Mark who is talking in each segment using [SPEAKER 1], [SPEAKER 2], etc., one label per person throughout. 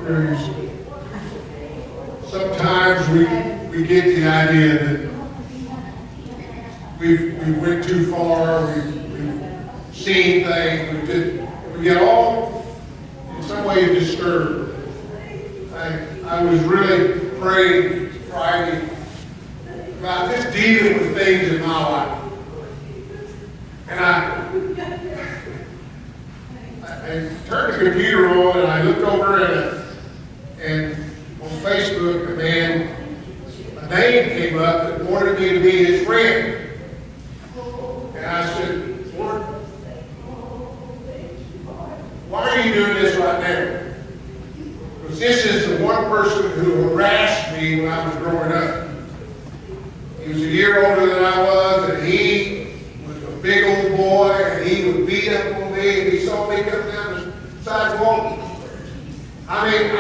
[SPEAKER 1] There's, sometimes we get the idea that we went too far, we've seen things, we get all in some way disturbed. I was really praying Friday about just dealing with things in my life. And I turned the computer on and I looked over and on Facebook, a name came up that wanted me to be his friend. And I said, Lord, why are you doing this right now? Because this is the one person who harassed me when I was growing up. He was a year older than I was, and he was a big old boy, and he would beat up on me, and he saw me come down the sidewalk. I mean, I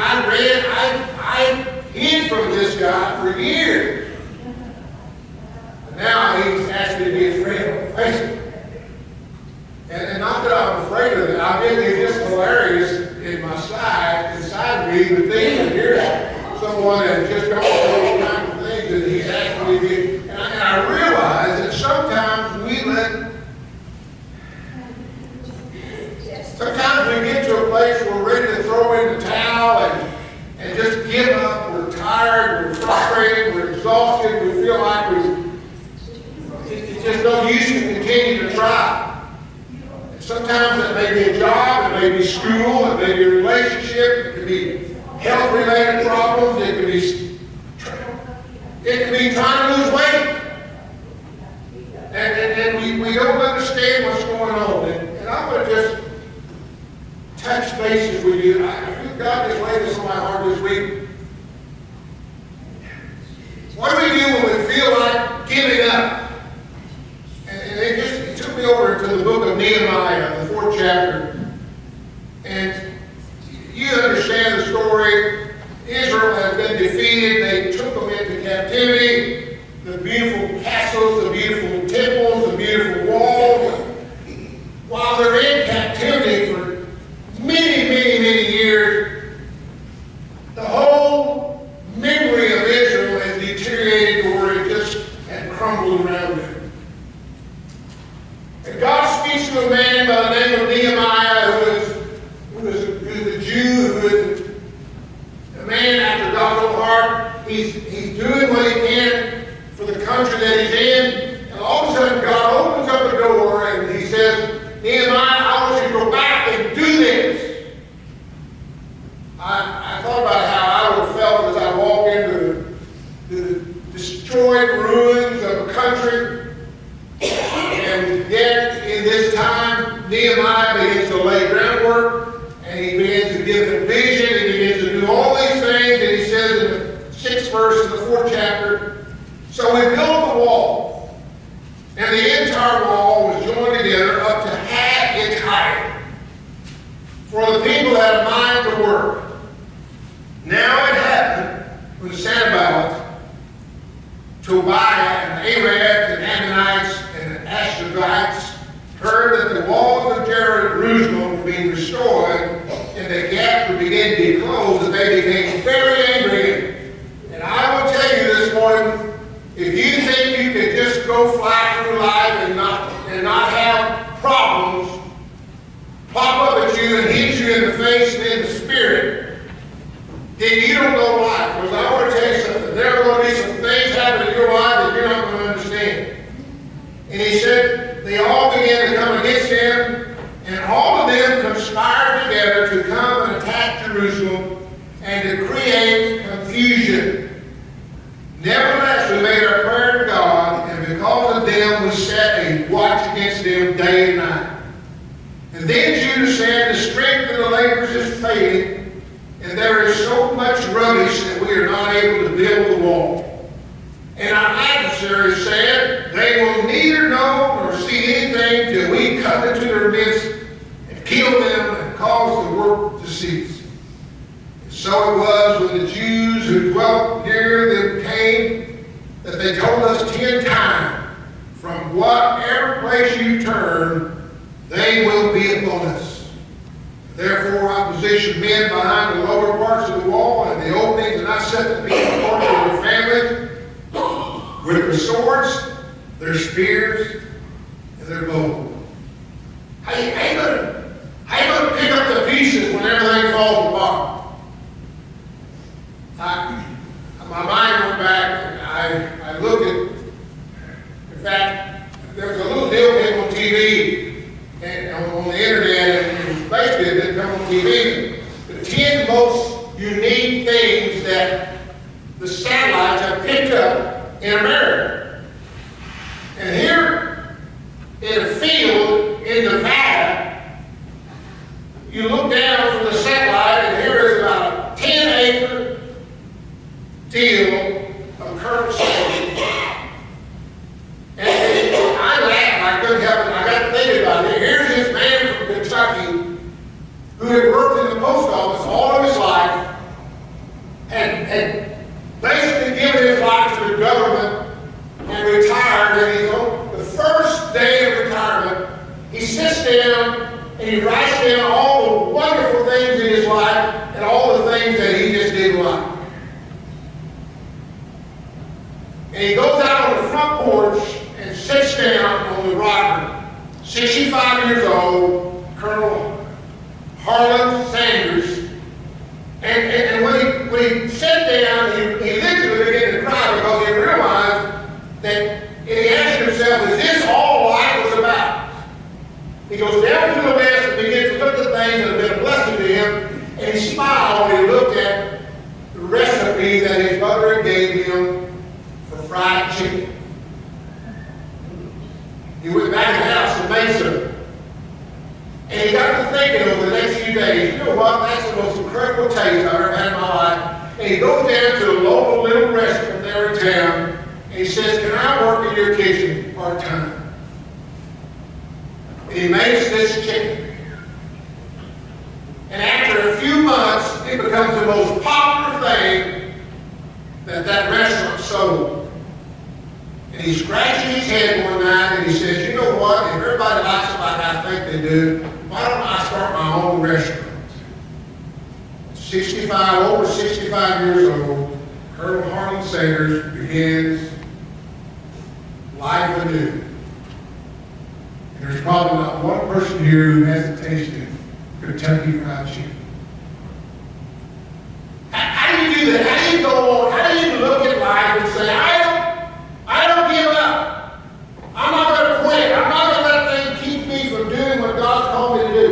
[SPEAKER 1] hid from this guy for years. And now he's asked me to be his friend on Facebook. And not that I'm afraid of it. I mean, it's just hilarious inside me, the thing to hear someone that just gone through all kinds of things that he's asked me to be. And I realize that sometimes we get to a place where we're ready to throw in the towel and just give up. We're tired, we're frustrated, we're exhausted, we feel like it's just no use to continue to try. And sometimes it may be a job, it may be school, it may be a relationship, it could be health-related problems, it could be trying to lose weight. And we don't understand what's going on. And I want to just touch bases with you. I feel God just laid this on my heart this week. What do we do when we feel like giving up? And it took me over to the book of Nehemiah, the 4th chapter. And you understand the story. Israel had been defeated. They took them into captivity. The beautiful castles, the beautiful temples, the beautiful walls. While they're in captivity for many, many, many years, the whole memory of Israel has deteriorated to where it just had crumbled around them. And God speaks to a man by the name of Nehemiah who is a Jew, who is a man after God's own heart. He's doing what he can for the country that he's in. And all of a sudden God opens up the door and he says, Nehemiah, I want you to go back and do this. I thought about how I would have felt as I walked into the destroyed ruins of a country. And yet, in this time, Nehemiah begins to lay groundwork, and he begins to give them vision, and he begins to do all these things, and he says in the 6th verse of the 4th chapter, so we built the wall, and the entire wall was joined together up to half its height, for the people had a mind to work. Now it happened when Sanballat, Tobiah, and Arabs, and Ammonites, and Ashdodites heard that the walls of Jerusalem were being destroyed, and the gaps were beginning to be closed, that they became very angry. And I will tell you this morning, if you think you can just go fly through life and not have problems pop up at you and hit you in the face and in the spirit, then you don't know life. Because I want to tell you something. There are going to be some things happen in your life that you're not going to understand. And he said they all began to come against him, and all of them conspired together to come and attack Jerusalem and to create confusion. Nevertheless, we made our prayer to God, and because of them, we set a watch against them day and night. And then Judah said, the strength of the laborers is fading, and there is so much rubbish that we are not able to build the wall. And our adversaries said, they will neither know nor see anything till we come into their midst and kill them and cause the work to cease. And so it was when the Jews who dwelt near them came, that they told us 10 times, from whatever place you turn, they will be upon us. Therefore, I positioned men behind the lower parts of the wall and the openings, and I set the people apart of their families with their swords, their spears, and their bows. How you gonna pick up the pieces when everything falls apart? My mind went back, and I looked at, in fact, there was a little deal came on TV and on the internet, and basically it didn't come on TV. The 10 most unique things that the satellites have picked up in America. And here in a field in Nevada, you look down from the satellite, and here is about a 10-acre deal of currency. And I laughed, I couldn't help it, I got to thinking about it. Here's this man from Kentucky who had worked in the post office all of his life and basically given his life to the government and retired. And he's on the first day of retirement, he sits down and he writes down all the wonderful things in his life and all the things that he just didn't like. And he goes out on the front porch and sits down on the rocker, 65 years old, Colonel Harlan Sanders. And when he sat down, he literally began to cry because he realized that, and he asked himself, is this all life was about? He goes down to the west and begins to look at things that have been a blessing to him, and he smiled when he looked at the recipe that his mother gave him for fried chicken. He went back to the house and made some. And he got to thinking over the next few days, you know what, that's the most incredible taste I've ever had in my life. And he goes down to a local little restaurant there in town, and he says, can I work in your kitchen part-time? And he makes this chicken. And after a few months, it becomes the most popular thing that that restaurant sold. And he scratches his head one night and he says, you know what, if everybody likes it like I think they do, why don't I start my own restaurant? over 65 years old, Colonel Harlan Sanders begins life anew. And there's probably not one person here who hasn't tasted Kentucky Fried Chicken. How do you do that? How do you go on? How do you look at life and say, I don't give up. I'm not going to quit. I'm not going to let things keep me from doing what God's called me to do.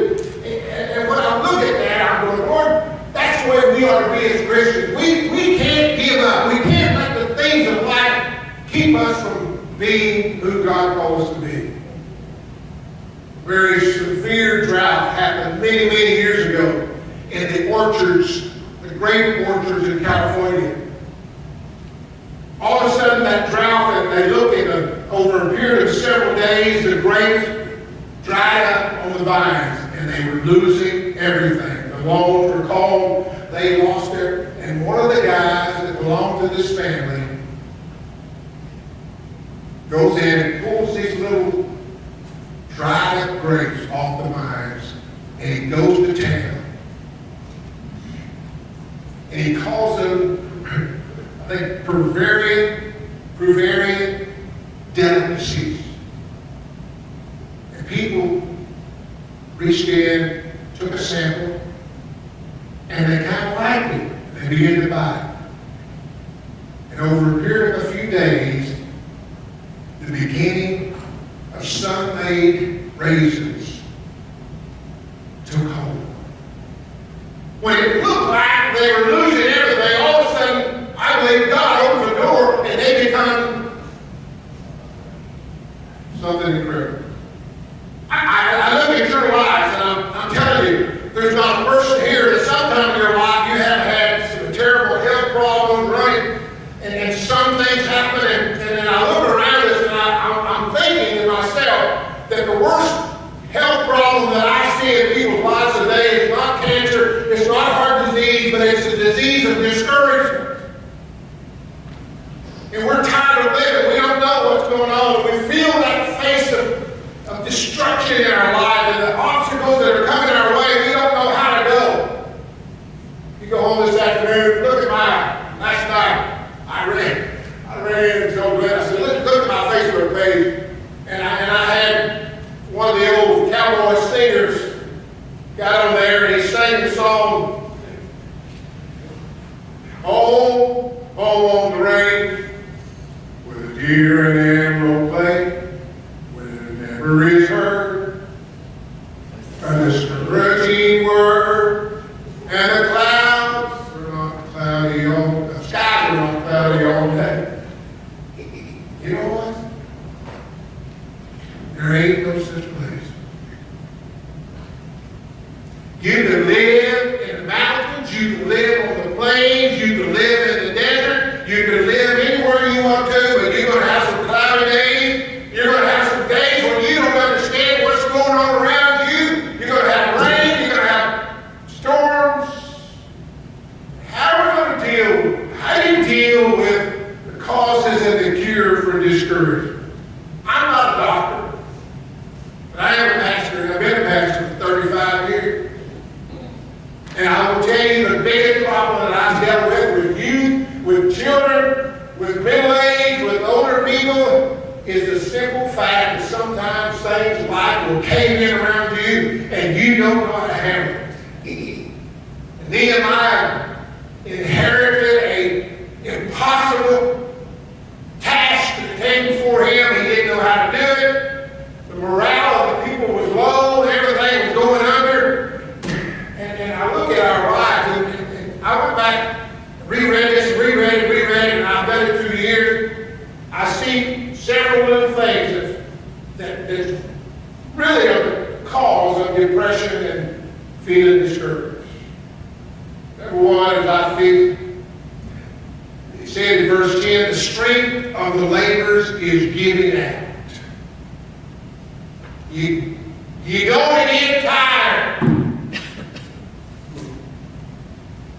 [SPEAKER 1] And when I look at that, I'm going, Lord, that's the way we ought to be as Christians. We can't give up. We can't let the things of life keep us from being who God calls us to be. A very severe drought happened many, many years ago in the orchards, the grape orchards in California. All of a sudden, that drought, and they look at over a period of several days, the grapes dried up on the vines, and they were losing everything. The loans were called, they lost it, and one of the guys that belonged to this family goes in and pulls these little dried up grapes off the vines, and he goes to town. And he calls them, I think, Provarian delicacies. And people reached in, took a sample, and they kind of liked it. They began to buy it. And over a period of a few days, the beginning of sun-made raisins took hold. When it looked like they were losing everything, all of a sudden, I believe God opens the door and they become something incredible. I look at your lives and I'm telling you, there's not a person here that sometime in your life you have had some terrible health problems running and some things happen and then I look around us and I'm thinking to myself that the worst health problem that I see in people's lives today is not cancer, it's not heart disease, but it's a disease of discouragement. And we're tired of living. We don't know what's going on. We feel that face of destruction in our life and the obstacles that are coming our way. We don't know how over there and he sang the song, Home, home on the range, where the deer and emerald play, where never is heard a discouraging word, and the clouds are not cloudy all, the skies are not cloudy all day. You know what? There ain't no such place. You can live in the mountains, you can live on the plains, you can live in the desert, you can live anywhere you want to, but you're going to have some cloudy days. You're going to have some days when you don't understand what's going on around you. You're going to have rain, you're going to have storms. How do you deal with the causes and the cure for discouragement? I'm not a doctor, but I am a pastor, and I've been a pastor for 35 years. And I will tell you the biggest problem that I've dealt with youth, with children, with middle-aged, with older people, is the simple fact that sometimes things in life will cave in around you and you don't know how to handle it. Nehemiah inherited an impossible task that came before him. He didn't know how to do it. The morale of the people was low. Everything was going under. And I look at our lives, and I went back, reread it, and I've done it through the years. I see several little things that really are the cause of depression and feeling discouraged. Number one is I feel, he said in verse 10, the strength of the laborers is giving out. You're going to get tired.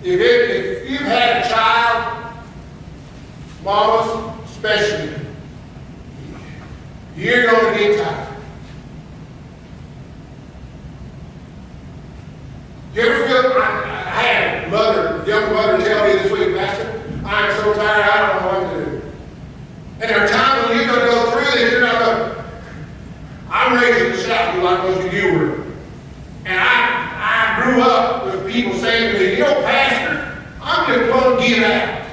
[SPEAKER 1] If you've had a child, mamas especially, you're going to get tired. Do you ever feel, I had a young mother tell me this week, Pastor, I am so tired, I don't know what to do. And there are times when you're going to go through this, you're not going to, I'm raised to shout like most of you were. And I grew up with people saying to me, you know, Pastor, I'm just going to give out.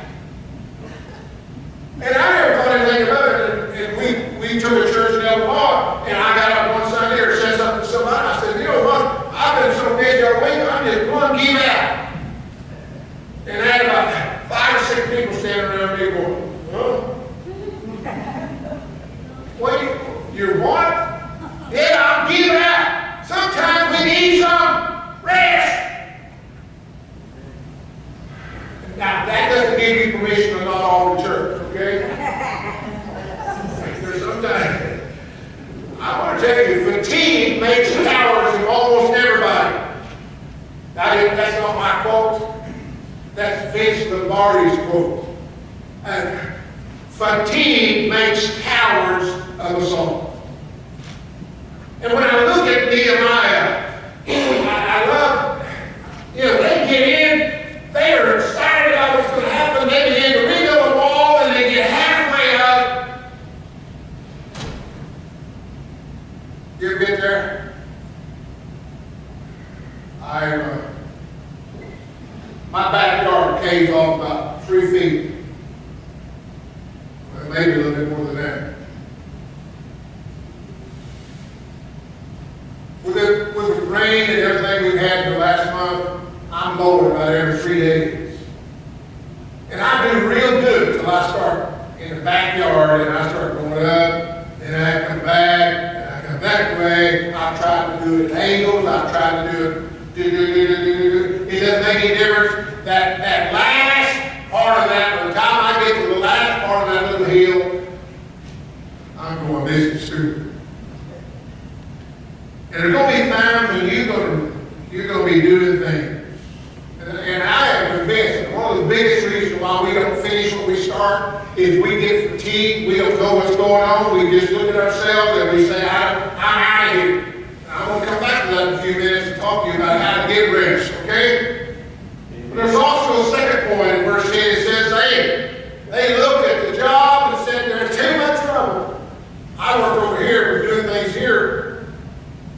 [SPEAKER 1] And I never thought anything about it. And we took a church in Illinois, and I got up one Sunday or said something to somebody. I said, you know what? I've been so busy all week, I'm just going to give out. And I had about 5 or 6 people standing around me going, huh? Wait, you're what? Yeah, I'll give out. Sometimes we need some rest. Now, that doesn't give you permission to not offer church, okay? There's sometimes, I want to tell you, fatigue makes cowards of almost everybody. That's not my quote. That's Vince Lombardi's quote. And fatigue makes cowards of us all. And when I look at Nehemiah, I love, you know, they get in, they are excited about what's going to happen, they begin to rebuild the wall, and they get halfway up. You ever been there? My backyard caves off about 3 feet. Well, maybe a little bit more than that. With the rain and everything we've had in the last month, I'm mowing about every 3 days. And I do real good until I start in the backyard and I start going up, and I come back, and I come that way. I've tried to do it at angles, I've tried to do it, It doesn't make any difference. That last part of that, by the time I get to the last part of that little hill, I'm going, this is stupid. And there's going to be times when you're going to be doing things. And I am convinced that one of the biggest reasons why we don't finish what we start is we get fatigued, we don't know what's going on, we just look at ourselves and we say, I'm out of here. And I'm going to come back to that in a few minutes and talk to you about how to get rest, okay? But there's also a second point in verse 10. It says they looked at the job and said, there's too much trouble. I worked over here, we're doing things here.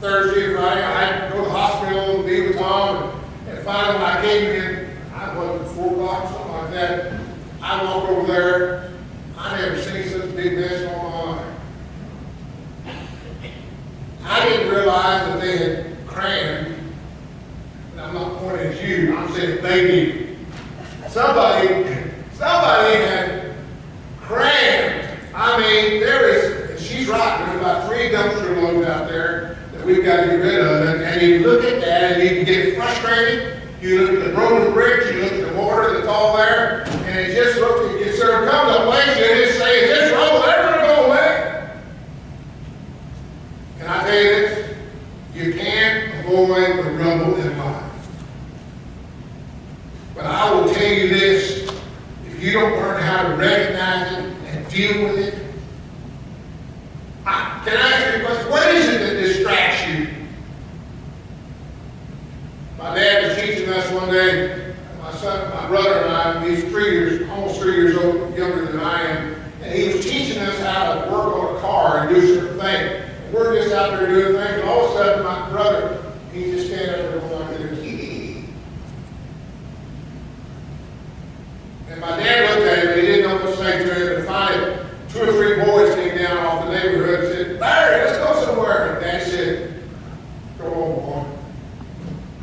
[SPEAKER 1] Thursday, Friday, I had to go to the hospital and be with Tom. finally when I came in, I wasn't 4 o'clock, something like that. I walked over there. I never seen such a big mess in my life. I didn't realize that they had crammed. And I'm not pointing at you. I'm saying they did. Somebody had crammed. I mean, there is, and she's right, there's about 3 dumpster loads out there that we've got to get rid of. And you look at that and you can get frustrated. You look at the broken bricks, you look at the mortar that's all there, and it just looks, there comes a place you just say, is this road ever going to go away? Can I tell you this? You can't avoid the rubble in life. But I will tell you this, if you don't learn how to recognize it and deal with it, can I ask you a question? What is it that distracts you? My dad was teaching us one day, my brother and I, he's almost 3 years old, younger than I am, and he was teaching us how to work on a car and do certain things. And we're just out there doing things, and all of a sudden my brother, he just standing up there going like this. And my dad looked at him, and he didn't know what to say to him, and finally 2 or 3 boys came down off the neighborhood and said, Larry, let's go somewhere. And Dad said, go on, boy.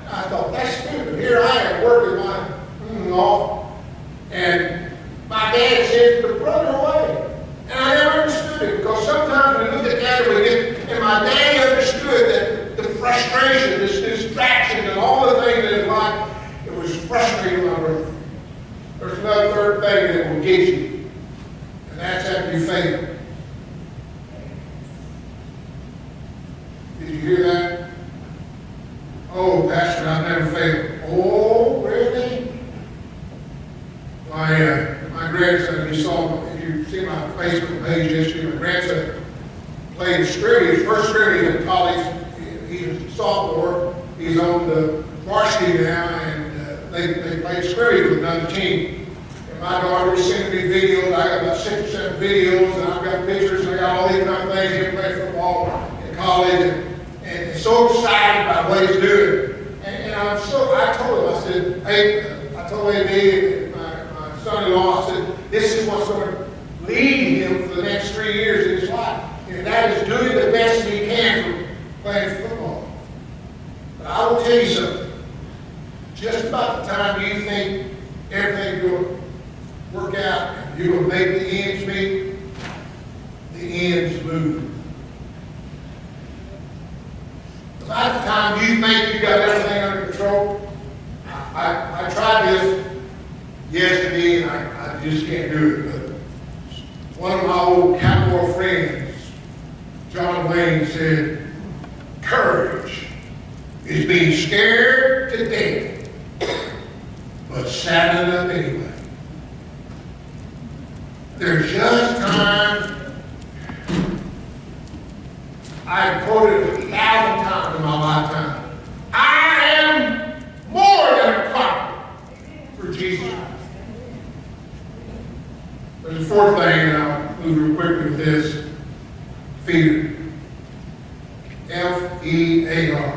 [SPEAKER 1] I thought, that's stupid. Here I am working my off. And my dad said, but run away. And I never understood it because sometimes we look at that and my dad understood that the frustration, this distraction, and all the things in his life, it was frustrating my brother. There's another third thing that will get you, and that's after you fail. Did you hear that? Oh, Pastor, I've never failed. Oh, really? My grandson, if you see my Facebook page yesterday, my grandson played scrimmage, first scrimmage in college. He's a sophomore. He's on the varsity now, and they played scrimmage with another team. And my daughter was sending me videos. I got about 6 or 7 videos, and I've got pictures, and I got all these kind of things. He played football in college, and so excited about what he's doing. And I told him, I said, hey, I told A.B., my son-in-law, I said, this is what's going to lead him for the next 3 years in his life. And that is doing the best he can for playing football. But I will tell you something. Just about the time you think everything's going to work out and you're going to make the ends meet, the ends move. By the time you think you got everything under control, I tried this yesterday and I just can't do it. But one of my old cowboy friends, John Wayne, said, courage is being scared to death, but saddling up anyway. There's just times, I've quoted it 1,000 times in my lifetime. I am more than a conqueror for Jesus Christ. There's a fourth thing, and I'll move real quickly with this. Fear. F-E-A-R.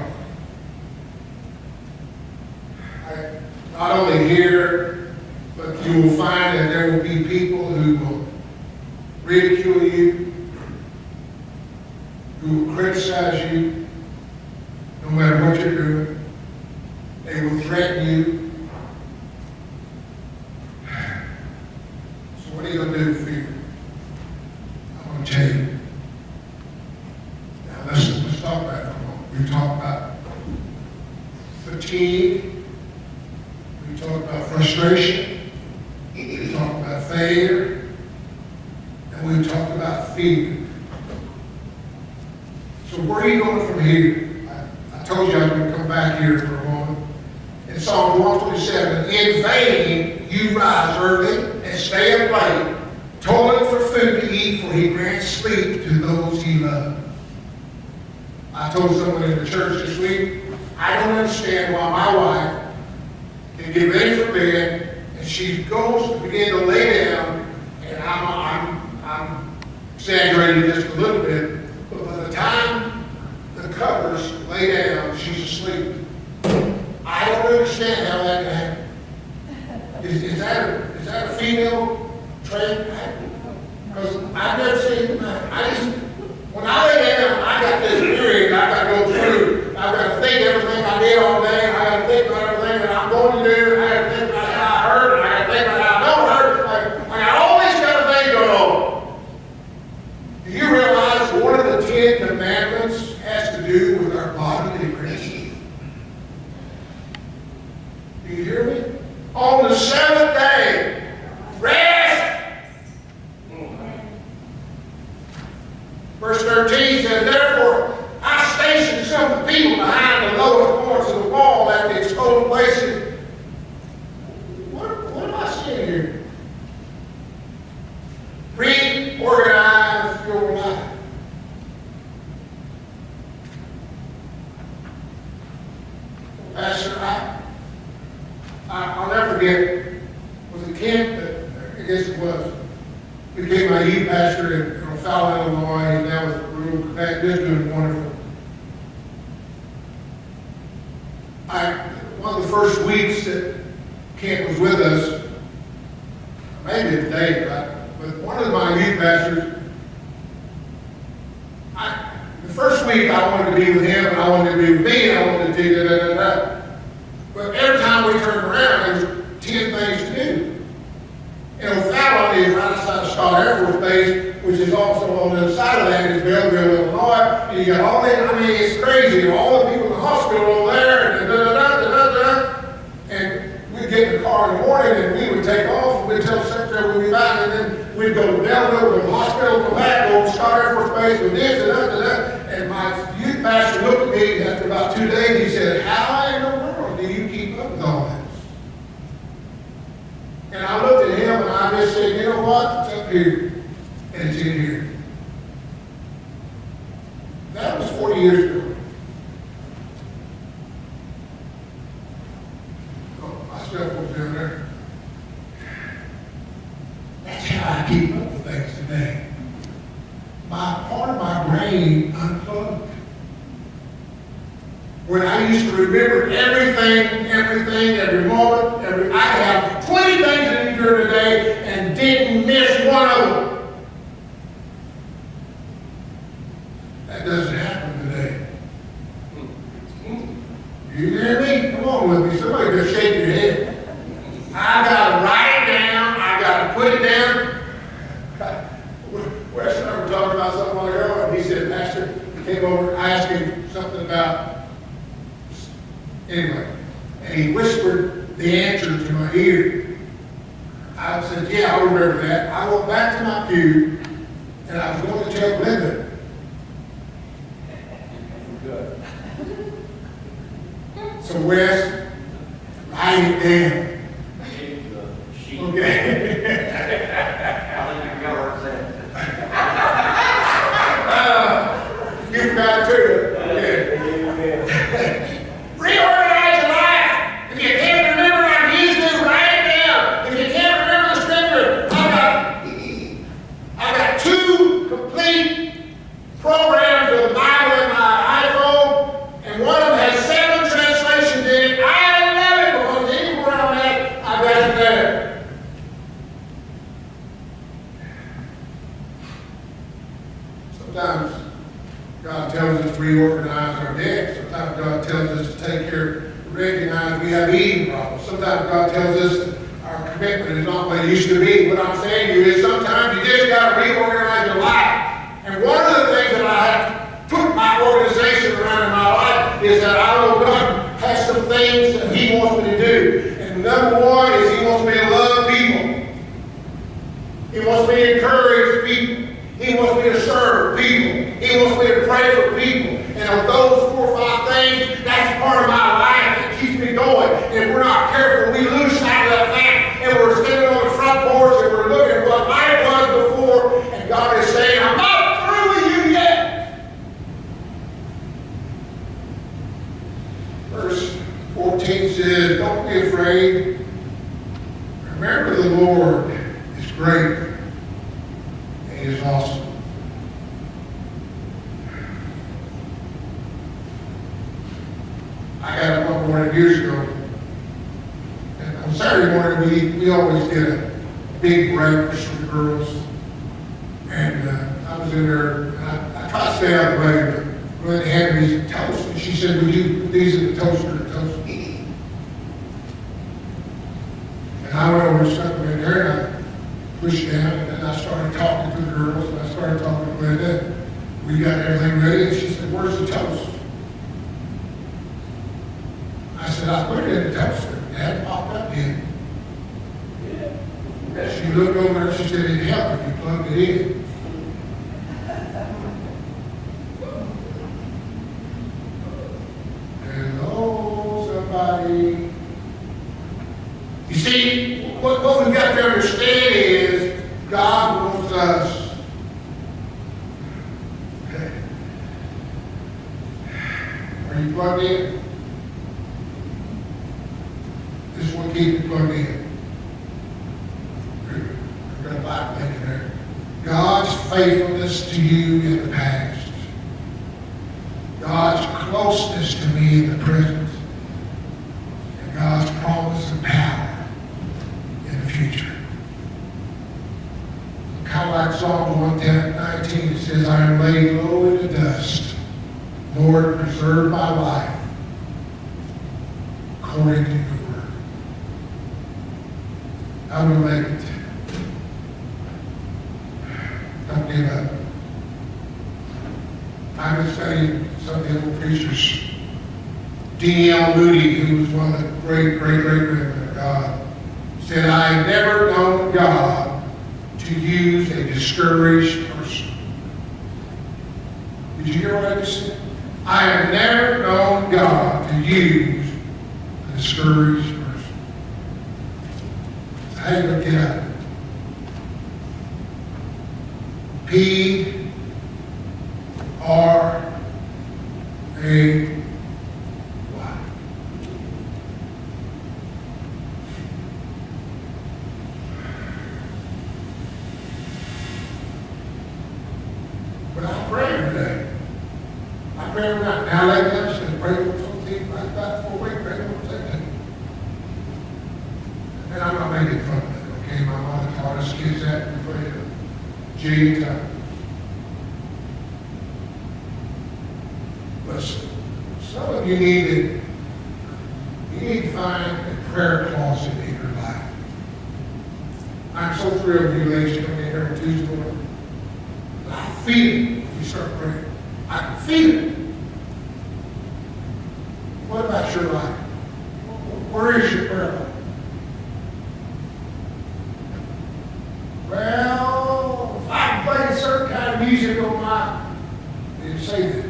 [SPEAKER 1] Not only here, but you will find that there will be people who will ridicule you, who will criticize you, no matter what you're doing. They will threaten you. So what are you going to do with fear? I'm going to tell you. Now let's talk about it for a moment. We talk about fatigue. We talk about frustration. We talk about failure. And we talk about fear. So where are you going from here? I told you I was going to come back here for a moment. In Psalm 127, in vain you rise early and stay up late, toiling for food to eat, for he grants sleep to those he loves. I told someone in the church this week, I don't understand why my wife can get ready for bed and she goes to begin to lay down, and I'm exaggerating just a little bit, but by the time the covers lay down, she's asleep. I don't don't understand how that can happen. Is that a female trait? Because I've never seen when I lay down, I got this period I got to go through. I've got to think everything I did all day, and I got to think about everything that I'm going to do, and I got to think about how I hurt, and I got to think about how I don't hurt. I got all these kind of things going on. Do you realize one of the 10 commandments has to do with our bodily rest? Do you hear me? On the 7th day, rest. Verse 13 says, therefore, I stationed some of the people behind the lowest points of the wall at the exposed places. What am I seeing here? Reorganize your life. Pastor, I'll never forget, was it Kent? I guess it was. He became my youth pastor in O'Fallon, Illinois. He's now with the group. That just doing wonderful. One of the first weeks that Kent was with us, maybe it's Dave, but one of my youth pastors, the first week I wanted to be with him, and I wanted to be with me, and I wanted to do da-da-da-da. But every time we turned around, there was 10 things to do. And O'Fallon is right outside of Scott Air Force Base, which is also on the other side of that is Belleville, Illinois. And you got all that, I mean, it's crazy. All the people in the hospital over there, and da-da-da-da-da-da. And we'd get in the car in the morning, and we would take off, and we'd tell the secretary we'd be back, and then we'd go to Belleville, go to the hospital, come back, go to Scott Air Force Base, with this, da-da-da-da. And my youth pastor looked at me after about 2 days, he said, how in the world do you keep up with all that? And I looked at him and I just said, you know what? It's up here and it's in here. That was 40 years ago. Oh, my stuff was down there. That's how I keep up with things today. Part of my brain unplugged. When I used to remember everything, every moment, I have 20 things to do during the day and didn't miss one of them. That doesn't happen today. You hear me? Come on with me. Somebody just shake your head. I got to write it down. I got to put it down. Wes and I were talking about something a while ago, and he said, Pastor, he came over, I asked him something about, anyway, and he whispered the answer to my ear. I said, yeah, I remember that. I went back to my pew, and I was going to tell Linda. Good. So Wes, write it down. Okay.
[SPEAKER 2] I think you got where it's at.
[SPEAKER 1] You forgot too. Okay. Reorganize your life. If you can't remember like you used to, write it down. If you can't remember the scripture, I've got 2 complete programs of the Bible in my iPhone, and one of them has 7 translations in it. I love it because anywhere I'm at, I've got it there. Sometimes God tells us to reorganize our decks. Sometimes God tells us to take care, recognize we have eating problems. Sometimes God tells us our commitment is not what it used to be. What I'm saying to you is sometimes you just got to reorganize your life. And one of the things that I have put my organization around in my life is that I know God has some things that He wants me to do. And number one is He wants me to love people. He wants me to encourage people. He wants me to serve people. He wants me to pray for people. And of those 4 or 5 things, that's part of my life that keeps me going. And if we're not careful, we lose sight of that fact. And we're standing on the front porch and we're looking at what life was before. And God is saying, I'm not through with you yet. Verse 14 says, don't be afraid. Remember the Lord is great. He is awesome. I got up one morning years ago. Saturday morning, we always did a big breakfast for the girls. And I was in there, and I tried to stay out of the way, but Glenn handed me some toast, and she said, would you put these in the toaster and toast me? And I went over and stuck them in there, and I pushed down, and then I started talking to the girls, and I started talking to Glenda. We got everything ready, and she said, where's the toast? I said, I put it in the toaster. It hadn't popped up yet. She looked over and she said, it'd help if you plugged it in. Hello, somebody. You see, what we've got to understand is God wants us. Are you plugged in? This one keep it plugged in. We've got a Bible in there. God's faithfulness to you in the past. God's closeness to me in the present. And God's promise and power in the future. Kind of like Psalm 119, it says, I am laid low in the dust. Lord, preserve my life according to your word. I will make it. Don't give up. I've been studying some of the old preachers. D.L. Moody, who was one of the great men of God, said, I have never known God to use a discouraged person. Did you hear what I just said? I have never known God to use a discouraged person. So how you going to get out of it? P-R-A-Y. But I'm praying today. I pray every night. Now late lunch and pray for something like that for a week. Pray for something. And I'm not making fun of it, okay? My mother taught us kids that before you G time. But some of you need to find a prayer closet in your life. I'm so thrilled you ladies coming in here on Tuesday morning. I feel it when you start praying. I can feel it. What about your life? Where is your prayer life? Well, if I play a certain kind of music on my, I didn't say that.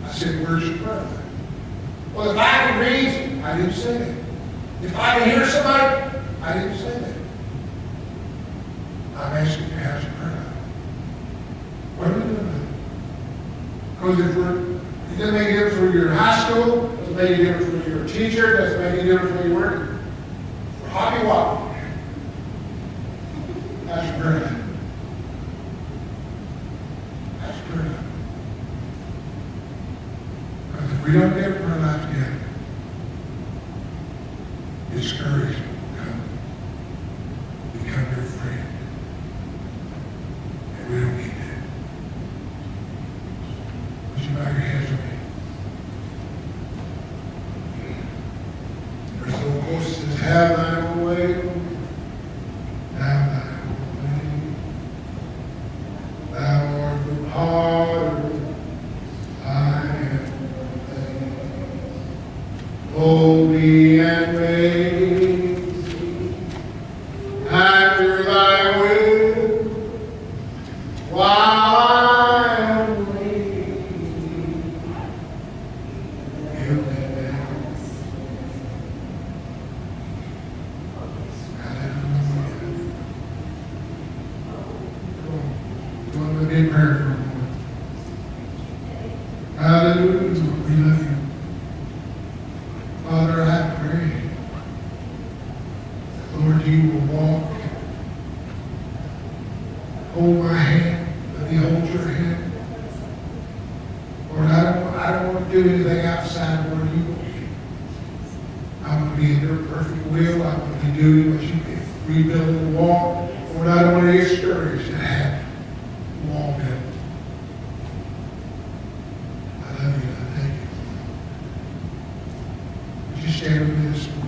[SPEAKER 1] I said, where's your prayer life? Well, if I can read, I didn't say that. If I can hear somebody, I didn't say that. I'm asking you, how's your prayer life? What are we doing? Because it doesn't make a difference whether you're in high school, it doesn't make a difference whether you're a teacher, it doesn't make a difference whether you're working for Hobby Wobby. How's your prayer life? How's your prayer life? Because if we don't get a prayer life together, discouragement will become your friend. And we don't need that. Would you bow your heads with me? There's a little voice that says, have thine own way, Lord. Have thine own way. Thou art the potter, I am the clay. Mold me and make me after thy will, while I am waiting. Give me back. Hallelujah. Come on, let me pray for a moment. Hallelujah. We love you. Father, I pray, Lord, you will walk. Hold my hand. Let me hold your hand. Lord, I don't want to do anything outside of where you want me. I want to be in your perfect will. I want to be doing what you can, rebuilding the wall. Lord, I don't want to get discouraged and have the wall built. I love you and I thank you. Would you stand with me this morning?